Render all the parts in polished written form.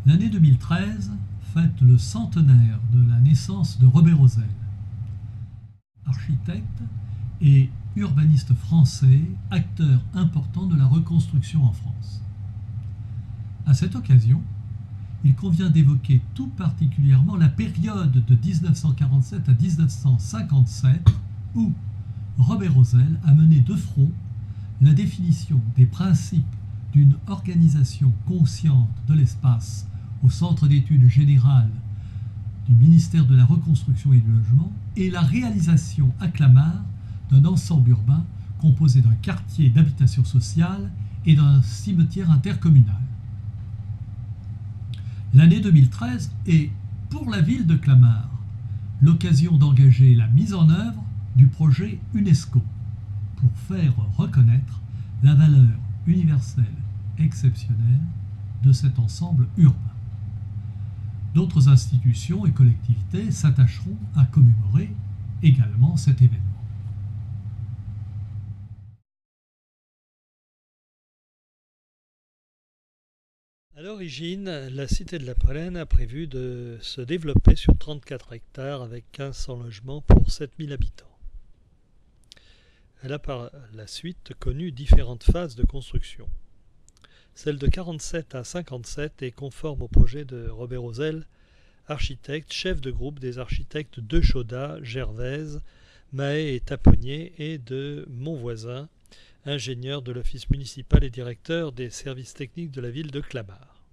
L'année 2013 fête le centenaire de la naissance de Robert Ozel, architecte et urbaniste français, acteur important de la reconstruction en France. À cette occasion, il convient d'évoquer tout particulièrement la période de 1947 à 1957 où Robert Ozel a mené de front la définition des principes d'une organisation consciente de l'espace au Centre d'études générales du ministère de la Reconstruction et du Logement et la réalisation à Clamart d'un ensemble urbain composé d'un quartier d'habitation sociale et d'un cimetière intercommunal. L'année 2013 est, pour la ville de Clamart, l'occasion d'engager la mise en œuvre du projet UNESCO pour faire reconnaître la valeur universelle exceptionnelle de cet ensemble urbain. D'autres institutions et collectivités s'attacheront à commémorer également cet événement. À l'origine, la cité de la Plaine a prévu de se développer sur 34 hectares avec 1500 logements pour 7000 habitants. Elle a par la suite connu différentes phases de construction. Celle de 47 à 57 est conforme au projet de Robert Ozel, architecte, chef de groupe des architectes de Chaudat, Gervaise, Mahé et Taponnier et de Montvoisin, ingénieur de l'office municipal et directeur des services techniques de la ville de Clamart.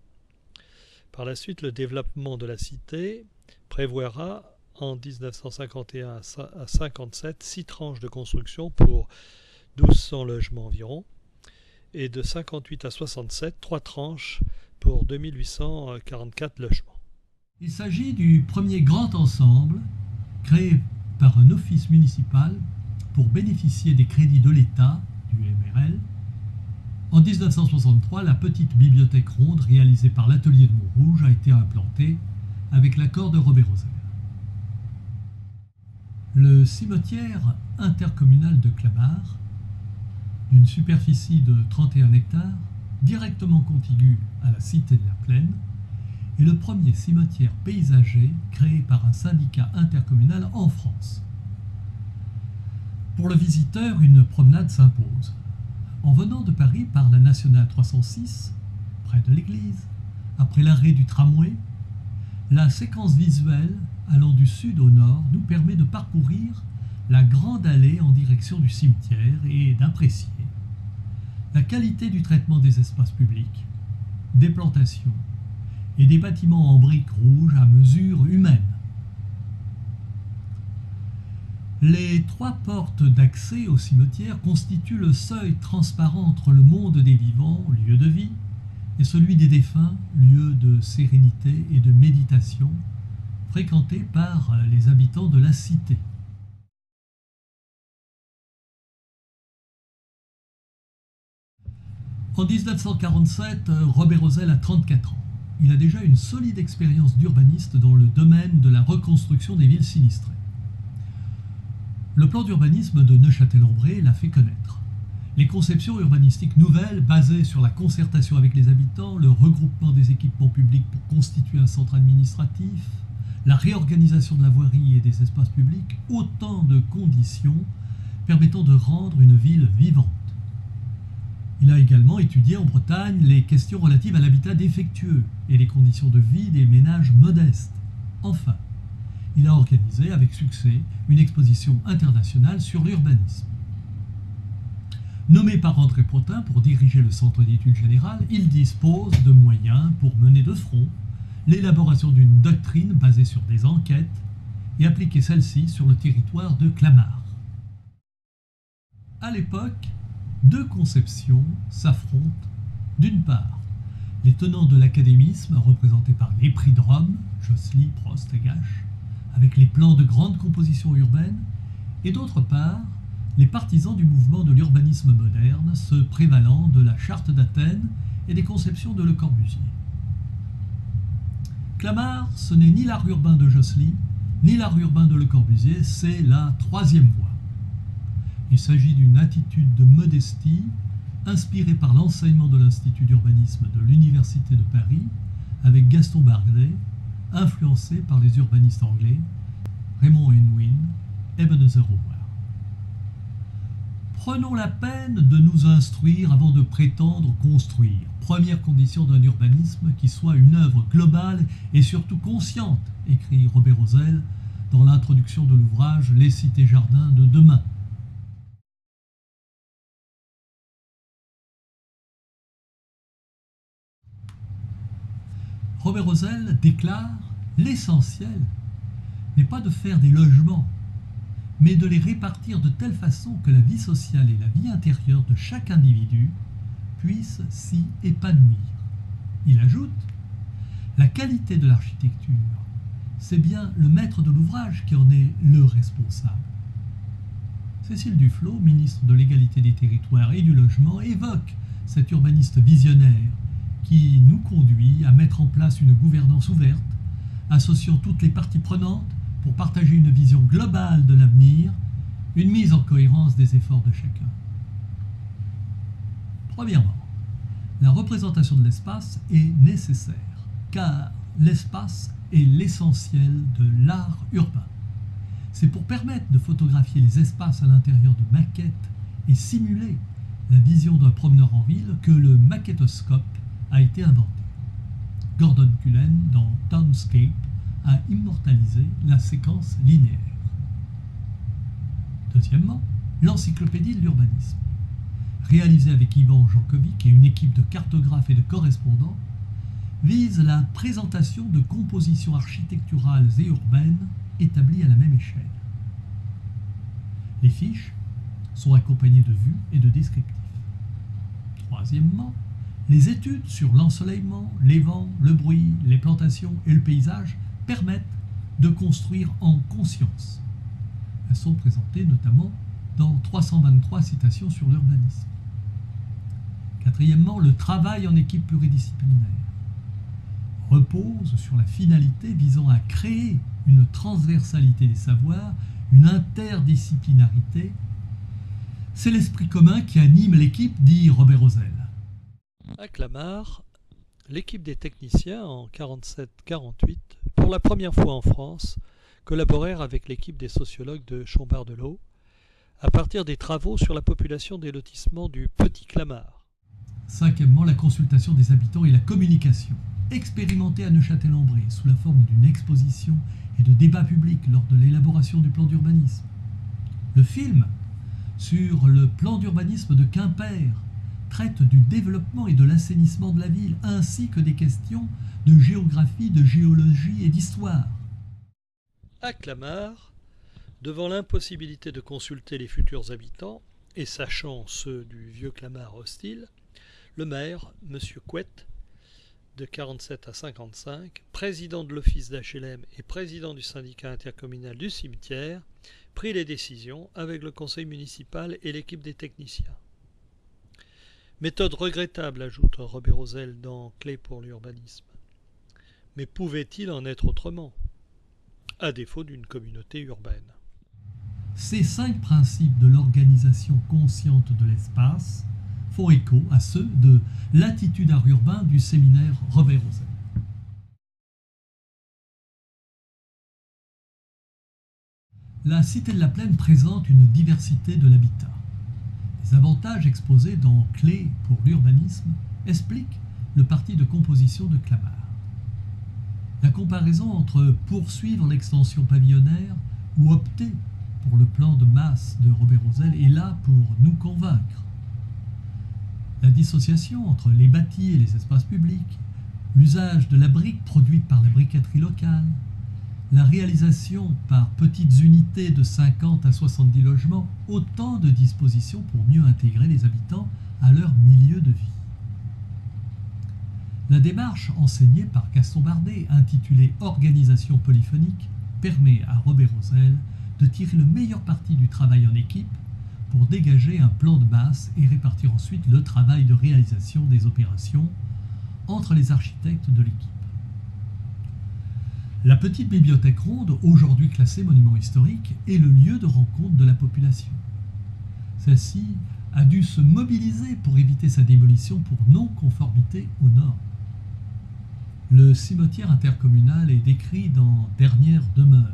Par la suite, le développement de la cité prévoira en 1951 à 57 6 tranches de construction pour 1200 logements environ, et de 58 à 67, 3 tranches pour 2844 logements. Il s'agit du premier grand ensemble créé par un office municipal pour bénéficier des crédits de l'État, du MRL. En 1963, la petite bibliothèque ronde réalisée par l'atelier de Montrouge a été implantée avec l'accord de Robert Ozel. Le cimetière intercommunal de Clamart, d'une superficie de 31 hectares, directement contigu à la cité de la Plaine, est le premier cimetière paysager créé par un syndicat intercommunal en France. Pour le visiteur, une promenade s'impose. En venant de Paris par la nationale 306, près de l'église, après l'arrêt du tramway, la séquence visuelle allant du sud au nord nous permet de parcourir la grande allée en direction du cimetière et d'apprécier la qualité du traitement des espaces publics, des plantations et des bâtiments en briques rouges à mesure humaine. Les 3 portes d'accès au cimetière constituent le seuil transparent entre le monde des vivants, lieu de vie, et celui des défunts, lieu de sérénité et de méditation, fréquenté par les habitants de la cité. En 1947, Robert Ozel a 34 ans. Il a déjà une solide expérience d'urbaniste dans le domaine de la reconstruction des villes sinistrées. Le plan d'urbanisme de Neufchâtel-en-Bray l'a fait connaître. Les conceptions urbanistiques nouvelles, basées sur la concertation avec les habitants, le regroupement des équipements publics pour constituer un centre administratif, la réorganisation de la voirie et des espaces publics, autant de conditions permettant de rendre une ville vivante. Il a également étudié en Bretagne les questions relatives à l'habitat défectueux et les conditions de vie des ménages modestes. Enfin, il a organisé avec succès une exposition internationale sur l'urbanisme. Nommé par André Potin pour diriger le Centre d'études générales, il dispose de moyens pour mener de front l'élaboration d'une doctrine basée sur des enquêtes et appliquer celle-ci sur le territoire de Clamart. À l'époque, 2 conceptions s'affrontent. D'une part, les tenants de l'académisme, représentés par les prix de Rome, Josely, Prost et Gache, avec les plans de grande composition urbaine, et d'autre part, les partisans du mouvement de l'urbanisme moderne, se prévalant de la Charte d'Athènes et des conceptions de Le Corbusier. Clamart, ce n'est ni l'art urbain de Josely, ni l'art urbain de Le Corbusier, c'est la 3e voie. Il s'agit d'une attitude de modestie inspirée par l'enseignement de l'Institut d'urbanisme de l'Université de Paris, avec Gaston Bardet, influencé par les urbanistes anglais Raymond Unwin et Ebenezer Howard. Prenons la peine de nous instruire avant de prétendre construire. Première condition d'un urbanisme qui soit une œuvre globale et surtout consciente, écrit Robert Rosel dans l'introduction de l'ouvrage Les cités-jardins de demain. Robert Rosel déclare « L'essentiel n'est pas de faire des logements, mais de les répartir de telle façon que la vie sociale et la vie intérieure de chaque individu puissent s'y épanouir. » Il ajoute « La qualité de l'architecture, c'est bien le maître de l'ouvrage qui en est le responsable. » Cécile Duflot, ministre de l'Égalité des Territoires et du Logement, évoque cet urbaniste visionnaire qui nous conduit à mettre en place une gouvernance ouverte, associant toutes les parties prenantes pour partager une vision globale de l'avenir, une mise en cohérence des efforts de chacun. Premièrement, la représentation de l'espace est nécessaire, car l'espace est l'essentiel de l'art urbain. C'est pour permettre de photographier les espaces à l'intérieur de maquettes et simuler la vision d'un promeneur en ville que le maquettoscope a été inventé. Gordon Cullen, dans Townscape, a immortalisé la séquence linéaire. Deuxièmement, l'encyclopédie de l'urbanisme. Réalisée avec Ivan Jankovic et une équipe de cartographes et de correspondants, vise la présentation de compositions architecturales et urbaines établies à la même échelle. Les fiches sont accompagnées de vues et de descriptifs. Troisièmement, les études sur l'ensoleillement, les vents, le bruit, les plantations et le paysage permettent de construire en conscience. Elles sont présentées notamment dans 323 citations sur l'urbanisme. Quatrièmement, le travail en équipe pluridisciplinaire repose sur la finalité visant à créer une transversalité des savoirs, une interdisciplinarité. C'est l'esprit commun qui anime l'équipe, dit Robert Rosel. À Clamart, l'équipe des techniciens en 47-48, pour la première fois en France, collaborèrent avec l'équipe des sociologues de Chambard-de-Law à partir des travaux sur la population des lotissements du Petit Clamart. Cinquièmement, la consultation des habitants et la communication, expérimentée à Neufchâtel-en-Brie sous la forme d'une exposition et de débats publics lors de l'élaboration du plan d'urbanisme. Le film sur le plan d'urbanisme de Quimper traite du développement et de l'assainissement de la ville, ainsi que des questions de géographie, de géologie et d'histoire. À Clamart, devant l'impossibilité de consulter les futurs habitants, et sachant ceux du vieux Clamart hostile, le maire, M. Couette, de 47 à 55, président de l'office d'HLM et président du syndicat intercommunal du cimetière, prit les décisions avec le conseil municipal et l'équipe des techniciens. Méthode regrettable, ajoute Robert Rosel dans Clé pour l'urbanisme. Mais pouvait-il en être autrement, à défaut d'une communauté urbaine? Ces 5 principes de l'organisation consciente de l'espace font écho à ceux de l'attitude art urbain du séminaire Robert Rosel. La Cité de la Plaine présente une diversité de l'habitat. Les avantages exposés dans Clé pour l'urbanisme expliquent le parti de composition de Clamart. La comparaison entre poursuivre l'extension pavillonnaire ou opter pour le plan de masse de Robert Rosel est là pour nous convaincre. La dissociation entre les bâtis et les espaces publics, l'usage de la brique produite par la briqueterie locale, la réalisation par petites unités de 50 à 70 logements, autant de dispositions pour mieux intégrer les habitants à leur milieu de vie. La démarche enseignée par Gaston Bardet, intitulée « Organisation polyphonique », permet à Robert Rosel de tirer le meilleur parti du travail en équipe pour dégager un plan de masse et répartir ensuite le travail de réalisation des opérations entre les architectes de l'équipe. La petite bibliothèque ronde, aujourd'hui classée monument historique, est le lieu de rencontre de la population. Celle-ci a dû se mobiliser pour éviter sa démolition pour non-conformité aux normes. Le cimetière intercommunal est décrit dans Dernière demeure.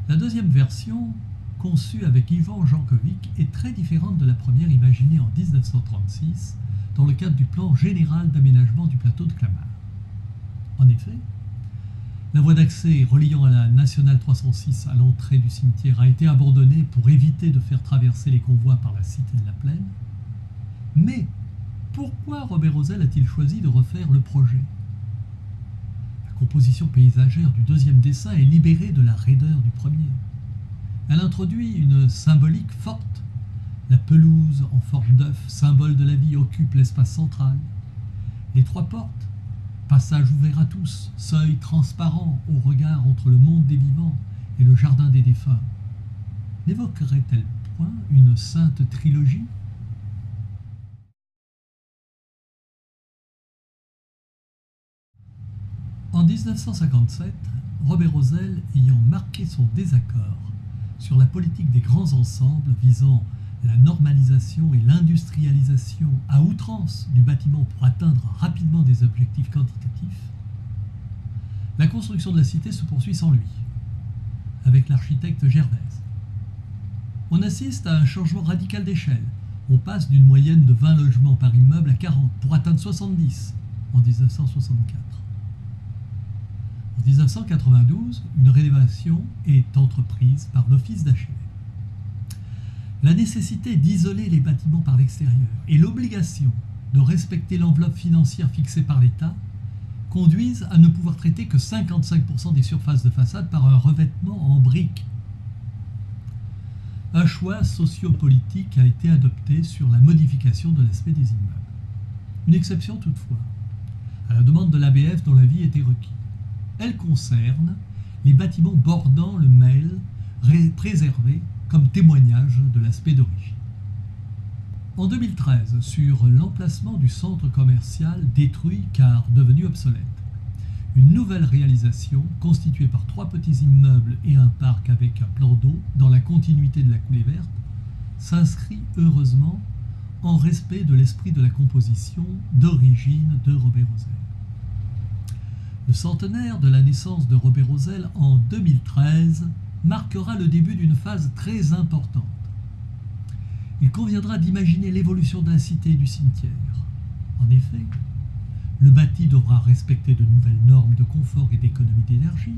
La deuxième version, conçue avec Ivan Jankovic, est très différente de la première imaginée en 1936 dans le cadre du plan général d'aménagement du plateau de Clamart. En effet, la voie d'accès reliant à la nationale 306 à l'entrée du cimetière a été abandonnée pour éviter de faire traverser les convois par la cité de la Plaine. Mais pourquoi Robert Rosel a-t-il choisi de refaire le projet ? La composition paysagère du deuxième dessin est libérée de la raideur du premier. Elle introduit une symbolique forte. La pelouse en forme d'œuf, symbole de la vie, occupe l'espace central. Les trois portes, passage ouvert à tous, seuil transparent au regard entre le monde des vivants et le jardin des défunts, n'évoquerait-elle point une sainte trilogie ? En 1957, Robert Rosel, ayant marqué son désaccord sur la politique des grands ensembles visant la normalisation et l'industrialisation à outrance du bâtiment pour atteindre rapidement des objectifs quantitatifs, la construction de la cité se poursuit sans lui, avec l'architecte Gervaise. On assiste à un changement radical d'échelle. On passe d'une moyenne de 20 logements par immeuble à 40 pour atteindre 70 en 1964. En 1992, une rénovation est entreprise par l'Office d'HLM. La nécessité d'isoler les bâtiments par l'extérieur et l'obligation de respecter l'enveloppe financière fixée par l'État conduisent à ne pouvoir traiter que 55% des surfaces de façade par un revêtement en briques. Un choix sociopolitique a été adopté sur la modification de l'aspect des immeubles. Une exception toutefois, à la demande de l'ABF dont l'avis était requis. Elle concerne les bâtiments bordant le Mail, préservés comme témoignage de l'aspect d'origine. En 2013, sur l'emplacement du centre commercial détruit car devenu obsolète, une nouvelle réalisation constituée par 3 petits immeubles et un parc avec un plan d'eau dans la continuité de la coulée verte s'inscrit heureusement en respect de l'esprit de la composition d'origine de Robert Rosel. Le centenaire de la naissance de Robert Rosel en 2013 marquera le début d'une phase très importante. Il conviendra d'imaginer l'évolution de la cité et du cimetière. En effet, le bâti devra respecter de nouvelles normes de confort et d'économie d'énergie.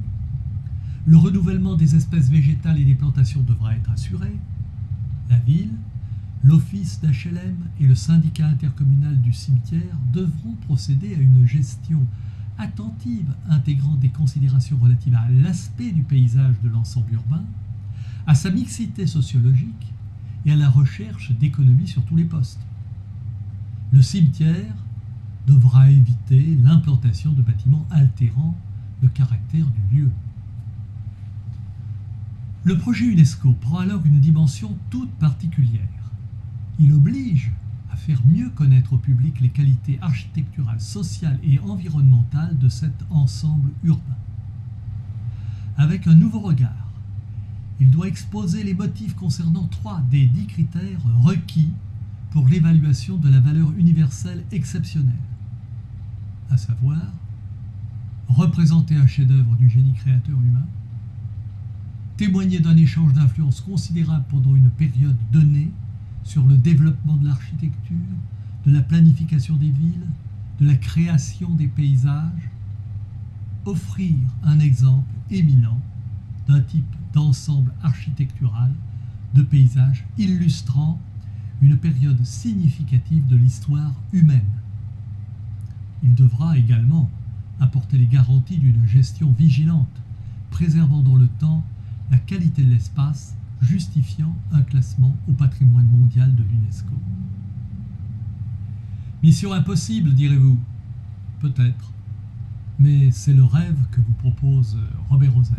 Le renouvellement des espèces végétales et des plantations devra être assuré. La ville, l'office d'HLM et le syndicat intercommunal du cimetière devront procéder à une gestion attentive intégrant des considérations relatives à l'aspect du paysage de l'ensemble urbain, à sa mixité sociologique et à la recherche d'économies sur tous les postes. Le cimetière devra éviter l'implantation de bâtiments altérant le caractère du lieu. Le projet UNESCO prend alors une dimension toute particulière. Il oblige à faire mieux connaître au public les qualités architecturales, sociales et environnementales de cet ensemble urbain. Avec un nouveau regard, il doit exposer les motifs concernant 3 des 10 critères requis pour l'évaluation de la valeur universelle exceptionnelle, à savoir représenter un chef-d'œuvre du génie créateur humain, témoigner d'un échange d'influence considérable pendant une période donnée sur le développement de l'architecture, de la planification des villes, de la création des paysages, offrir un exemple éminent d'un type d'ensemble architectural de paysage illustrant une période significative de l'histoire humaine. Il devra également apporter les garanties d'une gestion vigilante, préservant dans le temps la qualité de l'espace, justifiant un classement au patrimoine mondial de l'UNESCO. Mission impossible, direz-vous ? Peut-être, mais c'est le rêve que vous propose Robert Rosel.